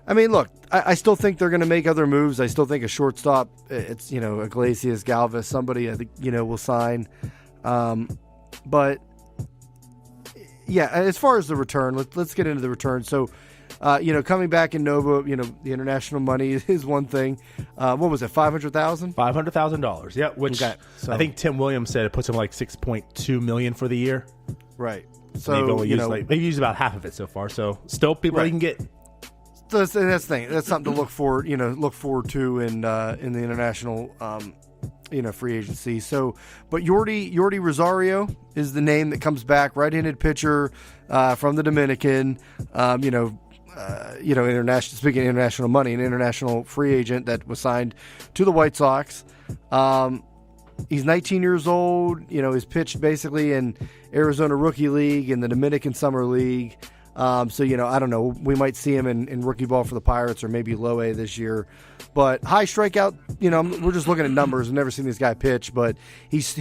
I mean, look, I still think they're going to make other moves. I still think a shortstop, it's, Iglesias, Galvis, somebody I think, will sign. But yeah, as far as the return, let's get into the return. So, coming back in Nova, the international money is one thing. What was it, $500,000? $500,000. Yeah, which okay, so, I think Tim Williams said it puts him like $6.2 million for the year. Right. So they've only used about half of it so far. So still people right. you can get. So that's the thing. That's something to look forward to in the international, free agency. So, but Jordi Rosario is the name that comes back, right-handed pitcher from the Dominican. International. Speaking of international money, an international free agent that was signed to the White Sox. He's 19 years old. He's pitched basically in Arizona Rookie League and the Dominican Summer League. I don't know. We might see him in rookie ball for the Pirates or maybe low A this year. But high strikeout, we're just looking at numbers. I've never seen this guy pitch, but he's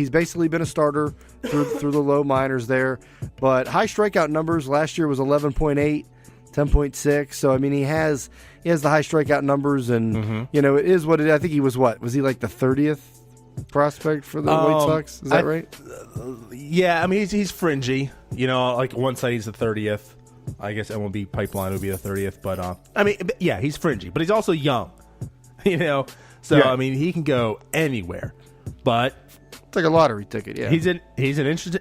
basically been a starter through the low minors there. But high strikeout numbers last year was 11.8, 10.6. So I mean he has the high strikeout numbers, and it is what it. I think he was he like the 30th prospect for the White Sox? Is that right? Yeah, I mean he's fringy. Like one side he's the 30th. I guess MLB pipeline would be the 30th, but he's fringy, but he's also young. So yeah. I mean he can go anywhere, but it's like a lottery ticket. Yeah, he's an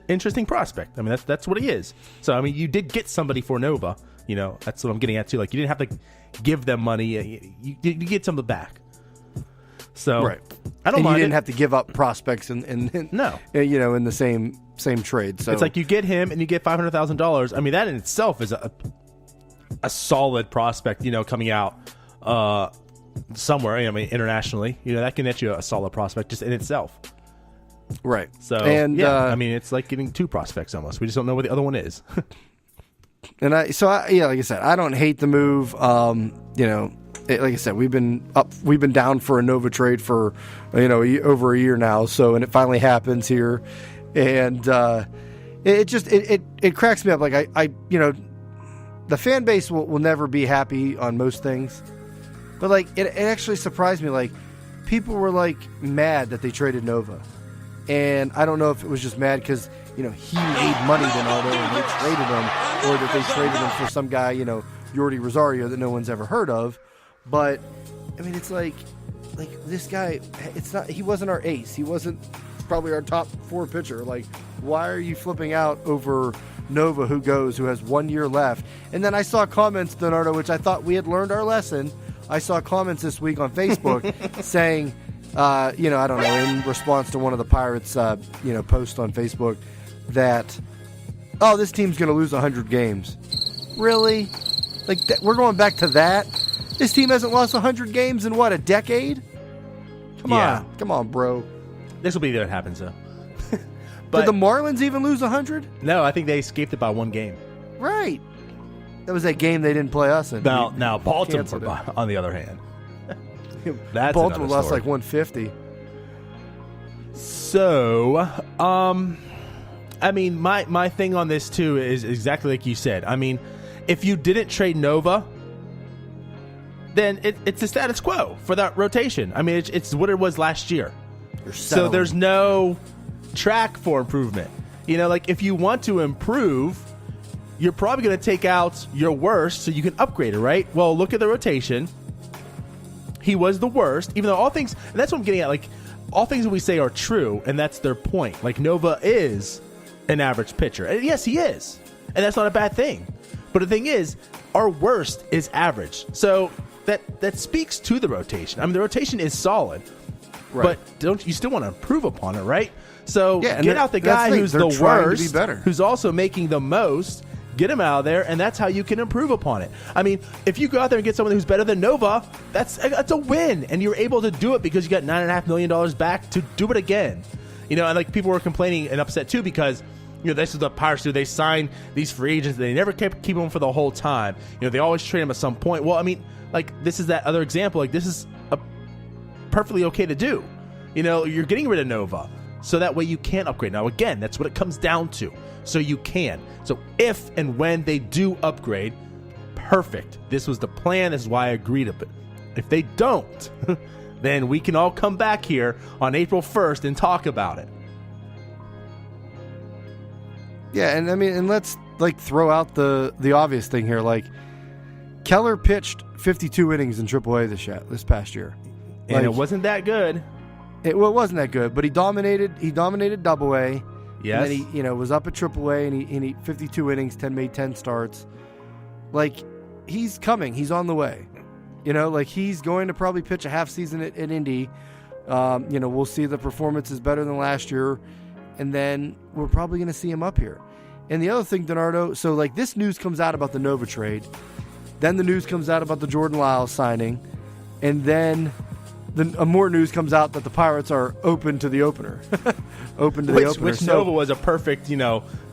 interesting prospect. I mean that's what he is. So I mean you did get somebody for Nova. That's what I'm getting at too. Like you didn't have to give them money. You get something back. So right. I don't mind. You didn't have to give up prospects no. In the same trade. So it's like you get him and you get $500,000. I mean that in itself is a solid prospect. Coming out somewhere. I mean internationally. That can get you a solid prospect just in itself. Right. So I mean it's like getting two prospects almost. We just don't know what the other one is. And like I said, I don't hate the move. Like I said, we've been down for a Nova trade for over a year now. So, and it finally happens here, and it cracks me up. Like I the fan base will never be happy on most things, but like it actually surprised me. Like people were like mad that they traded Nova, and I don't know if it was just mad because he made money to Nova and they traded him, or that they traded him for some guy Jordi Rosario that no one's ever heard of. But I mean, it's like this guy. He wasn't our ace. He wasn't probably our top 4 pitcher. Like, why are you flipping out over Nova, who has 1 year left? And then I saw comments, Donato, which I thought we had learned our lesson. I saw comments this week on Facebook saying, I don't know, in response to one of the Pirates, posts on Facebook that, this team's going to lose 100 games. Really? Like, we're going back to that? This team hasn't lost 100 games in, a decade? Come on, bro. This will be there. It happens, though. Did the Marlins even lose 100? No, I think they escaped it by 1 game. Right. That was that game they didn't play us in. Now Baltimore, on the other hand. That's Baltimore lost like 150. So, I mean, my thing on this, too, is exactly like you said. I mean, if you didn't trade Nova, then it's the status quo for that rotation. I mean, it's what it was last year. So there's no track for improvement. Like if you want to improve, you're probably going to take out your worst so you can upgrade it, right? Well, look at the rotation. He was the worst, even though all things, and that's what I'm getting at, like all things that we say are true, and that's their point. Like Nova is an average pitcher. And yes, he is. And that's not a bad thing. But the thing is, our worst is average. So that speaks to the rotation. I mean, the rotation is solid, right. But don't you still want to improve upon it, right? So get out the guy who's the worst, who's also making the most, get him out of there, and that's how you can improve upon it. I mean, if you go out there and get someone who's better than Nova, that's a win, and you're able to do it because you got $9.5 million back to do it again. And like people were complaining and upset too because this is the Pirates do. They sign these free agents. They never keep them for the whole time. They always trade them at some point. Well, I mean, like this is that other example. Like this is perfectly okay to do. You're getting rid of Nova, so that way you can upgrade. Now, again, that's what it comes down to. So you can. So if and when they do upgrade, perfect. This was the plan. This is why I agreed to it. If they don't, then we can all come back here on April 1st and talk about it. Yeah, and I mean, and let's like throw out the obvious thing here. Like, Keller pitched 52 innings in AAA this past year, and it wasn't that good. It wasn't that good, but he dominated. He dominated AA. Yes, and then he was up at AAA, and he 52 innings, made 10 starts. Like, he's coming. He's on the way. Like, he's going to probably pitch a half season at Indy. We'll see the performance is better than last year, and then we're probably going to see him up here. And the other thing, Donardo, so like this news comes out about the Nova trade, then the news comes out about the Jordan Lyles signing, and then more news comes out that the Pirates are open to the opener. Which Nova was a perfect,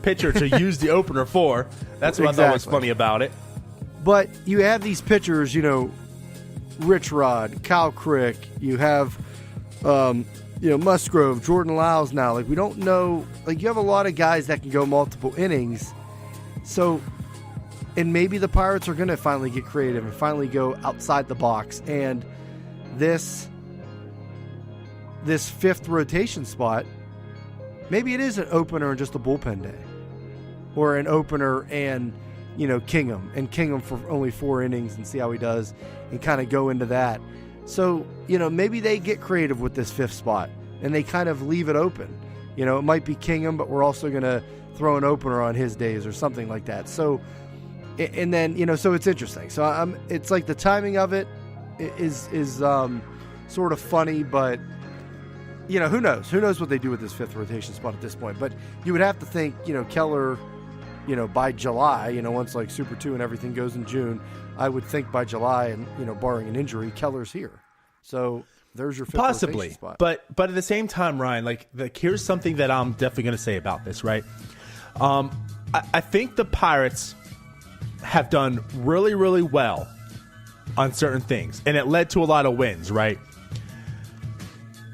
pitcher to use the opener for. That's what I thought was funny about it. But you have these pitchers, Rich Rod, Kyle Crick, you have Musgrove, Jordan Lyles now. Like, we don't know. Like, you have a lot of guys that can go multiple innings. So, and maybe the Pirates are going to finally get creative and finally go outside the box. And this fifth rotation spot, maybe it is an opener and just a bullpen day. Or an opener and, Kingham for only 4 innings and see how he does and kind of go into that. So, maybe they get creative with this fifth spot and they kind of leave it open. It might be Kingham, but we're also going to throw an opener on his days or something like that. So, and then, so it's interesting. So it's like the timing of it is sort of funny, but, who knows? Who knows what they do with this fifth rotation spot at this point? But you would have to think, Keller, by July, once like Super 2 and everything goes in June, I would think by July and, barring an injury, Keller's here. So there's your fifth possibly rotation spot. But at the same time, Ryan, like here's something that I'm definitely going to say about this, right? I think the Pirates have done really, really well on certain things, and it led to a lot of wins, right?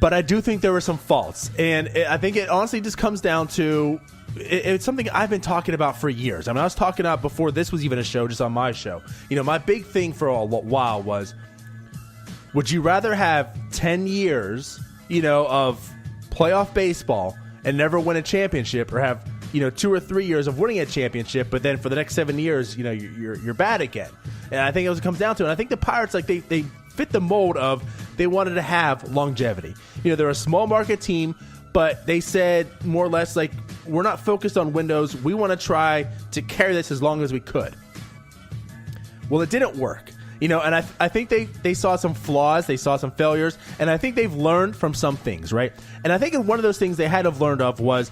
But I do think there were some faults, and I think it honestly just comes down to it's something I've been talking about for years. I mean, I was talking about before this was even a show, just on my show. My big thing for a while was, would you rather have 10 years, of playoff baseball and never win a championship, or have 2 or 3 years of winning a championship, but then for the next 7 years, you're bad again? And I think it comes down to, and I think the Pirates, like they fit the mold of they wanted to have longevity. They're a small market team, but they said more or less like, we're not focused on windows. We want to try to carry this as long as we could. Well, it didn't work. And I think they saw some flaws, they saw some failures, and I think they've learned from some things, right? And I think one of those things they had to have learned of was,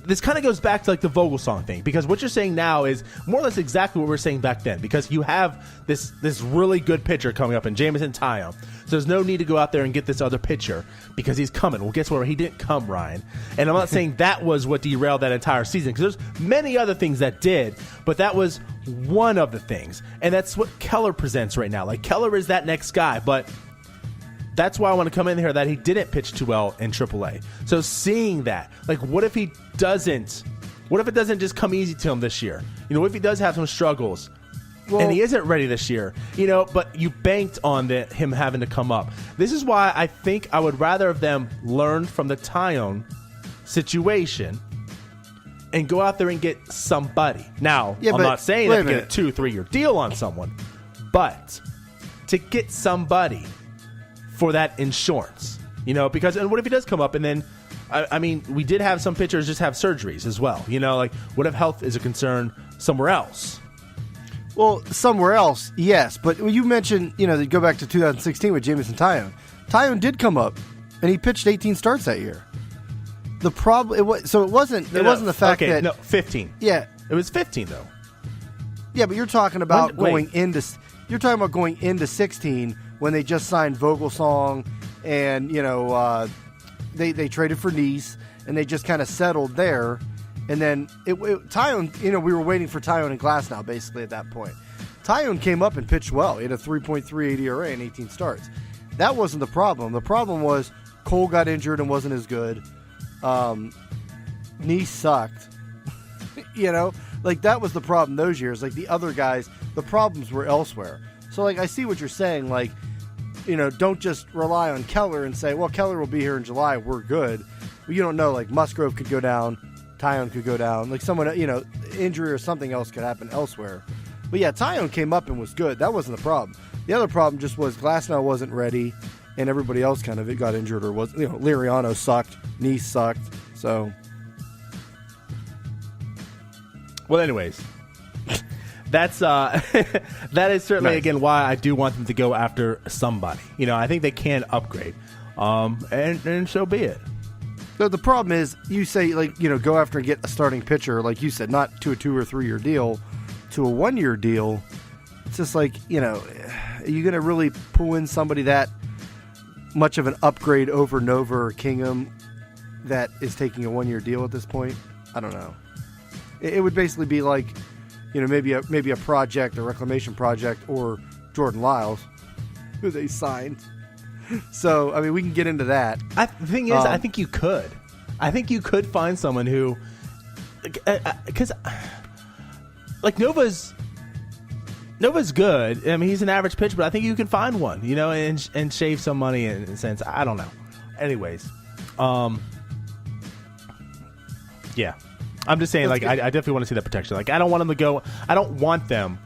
this kind of goes back to like the Vogelsong thing, because what you're saying now is more or less exactly what we were saying back then, because you have this really good pitcher coming up in Jameson Taillon. So there's no need to go out there and get this other pitcher because he's coming. Well, guess what? He didn't come, Ryan. And I'm not saying that was what derailed that entire season, because there's many other things that did, but that was one of the things. And that's what Keller presents right now. Like, Keller is that next guy, but that's why I want to come in here that he didn't pitch too well in AAA. So seeing that, like, what if it doesn't just come easy to him this year? What if he does have some struggles and he isn't ready this year? But you banked on him having to come up. This is why I think I would rather have them learn from the Taillon situation and go out there and get somebody. Now, I'm not saying that to get a 2-3 year deal on someone, but to get somebody for that insurance, because, and what if he does come up and then, I mean, we did have some pitchers just have surgeries as well. Like, what if health is a concern somewhere else? Well, somewhere else, yes. But when you mentioned, they go back to 2016 with Jameson Taillon. Taillon did come up, and he pitched 18 starts that year. The problem, it wasn't the fact that 15. Yeah, it was 15 though. Yeah, but you're talking about going into 16 when they just signed Vogelsong, and they traded for Nice, and they just kind of settled there. And then Taillon, we were waiting for Taillon and Glasnow basically at that point. Taillon came up and pitched well. He had a 3.38 ERA in 18 starts. That wasn't the problem. The problem was Cole got injured and wasn't as good. Nice sucked. like that was the problem those years. Like the other guys, the problems were elsewhere. So like I see what you're saying. Like, don't just rely on Keller and say, well, Keller will be here in July. We're good. Well, you don't know. Like Musgrove could go down, Tyone could go down. Like someone, injury or something else could happen elsewhere. But yeah, Tyone came up and was good. That wasn't the problem. The other problem just was Glasnow wasn't ready, and everybody else kind of got injured or was. Liriano sucked, Nice sucked. So. Well, anyways, that is certainly, again, why I do want them to go after somebody. I think they can upgrade, and so be it. So the problem is, you say, go after and get a starting pitcher, like you said, not to a 2 or 3 year deal, to a 1 year deal. It's just like, are you going to really pull in somebody that much of an upgrade over Nova or Kingham that is taking a 1 year deal at this point? I don't know. It would basically be like, maybe a project, a reclamation project, or Jordan Lyles, who they signed. So, I mean, we can get into that. The thing is, I think you could. I think you could find someone who, because, Nova's good. I mean, he's an average pitcher, but I think you can find one, and shave some money in a sense. I don't know. Anyways, yeah. I'm just saying, I definitely want to see that protection. I don't want them to go. I don't want them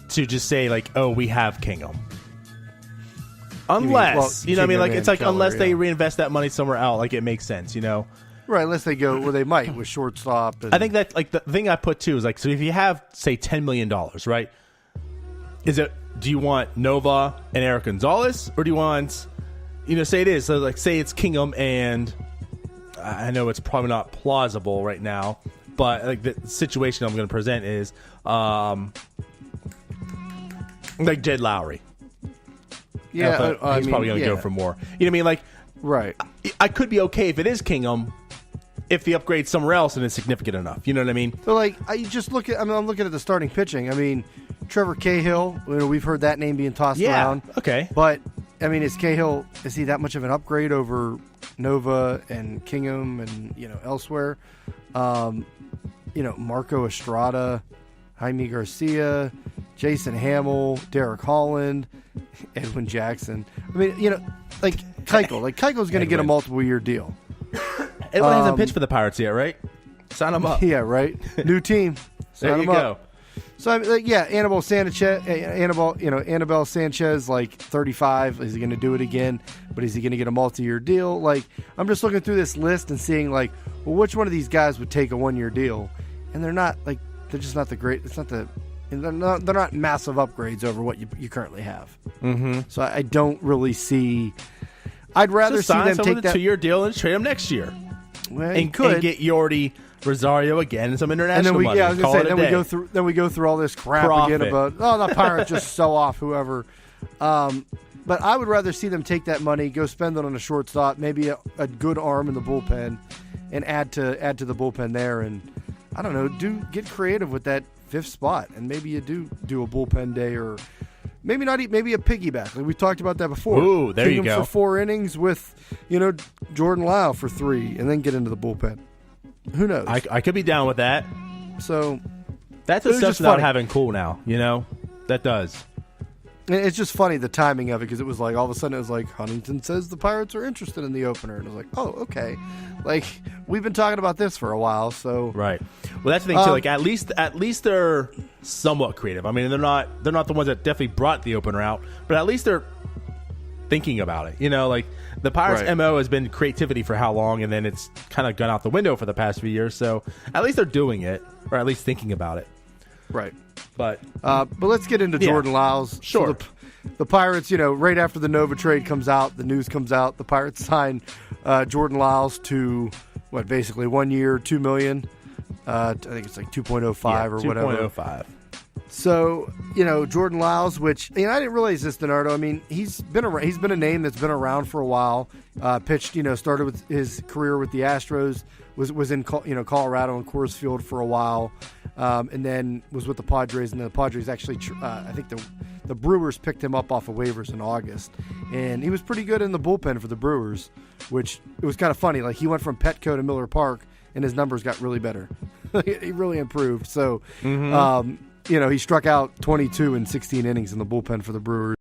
to just say, oh, we have Kingham. Unless, it's like, Keller, unless they reinvest that money somewhere else, it makes sense, Right, unless they go, they might, with shortstop. I think that, the thing I put, too, is, so if you have, say, $10 million, right, do you want Nova and Eric Gonzalez, or do you want, say it is, so, say it's Kingham, and I know it's probably not plausible right now, but, the situation I'm going to present is, Jed Lowry. Yeah, he's probably going to go for more. You know what I mean? Right. I could be okay if it is Kingham, if the upgrade's somewhere else and it's significant enough. You know what I mean? So, I just look at. I'm looking at the starting pitching. I mean, Trevor Cahill. We've heard that name being tossed around. Okay. But I mean, is he that much of an upgrade over Nova and Kingham and elsewhere? Marco Estrada, Jaime Garcia, Jason Hamill, Derek Holland, Edwin Jackson. I mean, Keuchel. Keuchel's going to get a multiple-year deal. Edwin hasn't pitched for the Pirates yet, right? Sign him up. Yeah, right. New team. There you go. So, Anibal Sanchez, Annabelle Sanchez, 35. Is he going to do it again? But is he going to get a multi-year deal? I'm just looking through this list and seeing, which one of these guys would take a 1 year deal? And they're not, they're just not the great. It's not the. They're not massive upgrades over what you currently have. Mm-hmm. So I don't really see. I'd rather see them take that 2 year deal and trade him next year. Well, and get Yordi, Rosario again, and some international money. Yeah, I was gonna say, then we go through all this crap again about the Pirates just sell off whoever. But I would rather see them take that money, go spend it on a shortstop, maybe a good arm in the bullpen, and add to the bullpen there. And I don't know, get creative with that fifth spot, and maybe you do a bullpen day, or maybe not. Maybe a piggyback. We talked about that before. Ooh, there you go. For 4 innings with Jordan Lyles for 3, and then get into the bullpen. Who knows? I could be down with that. So that's a step without having cool now. That does. It's just funny, the timing of it, because it was all of a sudden it was Huntington says the Pirates are interested in the opener, and it was oh, okay. We've been talking about this for a while, so right. Well, that's the thing too. At least they're somewhat creative. I mean, they're not the ones that definitely brought the opener out, but at least they're thinking about it. The Pirates' MO has been creativity for how long, and then it's kind of gone out the window for the past few years. So at least they're doing it, or at least thinking about it. Right. But let's get into Jordan Lyles. Sure. So the Pirates, right after the Nova trade comes out, the news comes out, the Pirates signed Jordan Lyles to basically 1 year, $2 million. I think it's 2.05 or whatever. 2.05. So Jordan Lyles, which I didn't realize this, Donardo. I mean, he's been a name that's been around for a while. Pitched, started with his career with the Astros, was in Colorado and Coors Field for a while, and then was with the Padres. And the Padres actually, I think the Brewers picked him up off of waivers in August, and he was pretty good in the bullpen for the Brewers, which it was kind of funny. He went from Petco to Miller Park, and his numbers got really better. he really improved. So, he struck out 22 in 16 innings in the bullpen for the Brewers.